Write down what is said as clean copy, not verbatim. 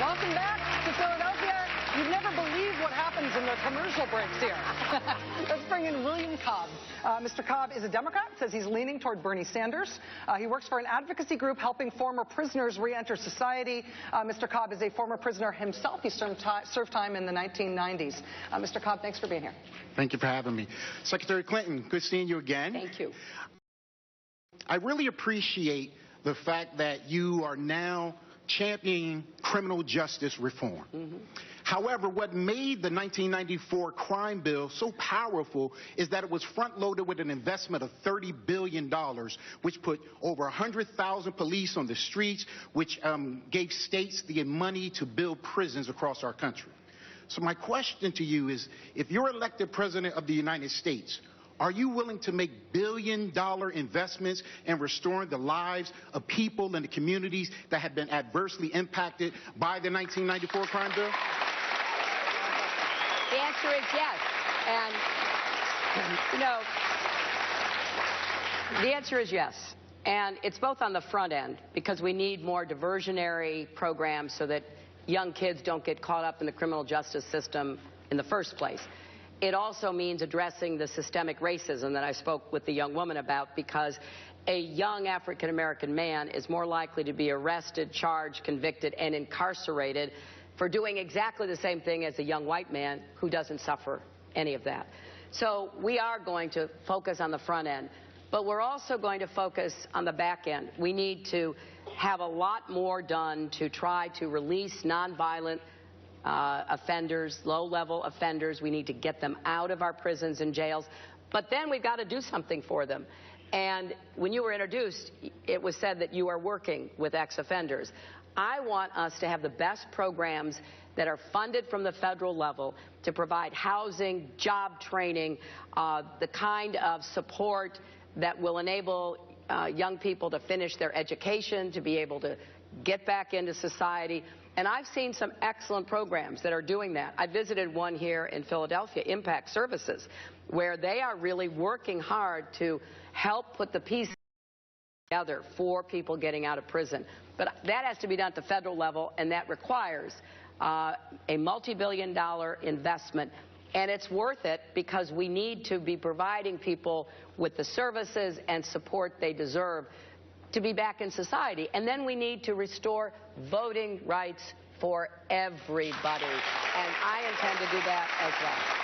Welcome back to Philadelphia. You'd never believe what happens in the commercial breaks here. Let's bring in William Cobb. Mr. Cobb is a Democrat, says he's leaning toward Bernie Sanders. He works for an advocacy group helping former prisoners re-enter society. Mr. Cobb is a former prisoner himself. He served time in the 1990s. Mr. Cobb, thanks for being here. Thank you for having me. Secretary Clinton, good seeing you again. Thank you. I really appreciate the fact that you are now championing criminal justice reform. However, what made the 1994 crime bill so powerful is that it was front-loaded with an investment of $30 billion, which put over 100,000 police on the streets, which gave states the money to build prisons across our country. So my question to you is, if you're elected president of the United States, are you willing to make billion-dollar investments in restoring the lives of people in the communities that have been adversely impacted by the 1994 crime bill? The answer is yes. And, you know, the answer is yes. And it's both on the front end, because we need more diversionary programs so that young kids don't get caught up in the criminal justice system in the first place. It also means addressing the systemic racism that I spoke with the young woman about, because a young African-American man is more likely to be arrested, charged, convicted, and incarcerated for doing exactly the same thing as a young white man who doesn't suffer any of that. So we are going to focus on the front end, but we're also going to focus on the back end. We need to have a lot more done to try to release nonviolent offenders, low-level offenders. We need to get them out of our prisons and jails. But then we've got to do something for them. And when you were introduced, it was said that you are working with ex-offenders. I want us to have the best programs that are funded from the federal level to provide housing, job training, the kind of support that will enable young people to finish their education, to be able to get back into society. And I've seen some excellent programs that are doing that. I visited one here in Philadelphia, Impact Services, where they are really working hard to help put the pieces together for people getting out of prison. But that has to be done at the federal level, and that requires a multi-billion-dollar investment. And it's worth it, because we need to be providing people with the services and support they deserve to be back in society. And then we need to restore voting rights for everybody. And I intend to do that as well.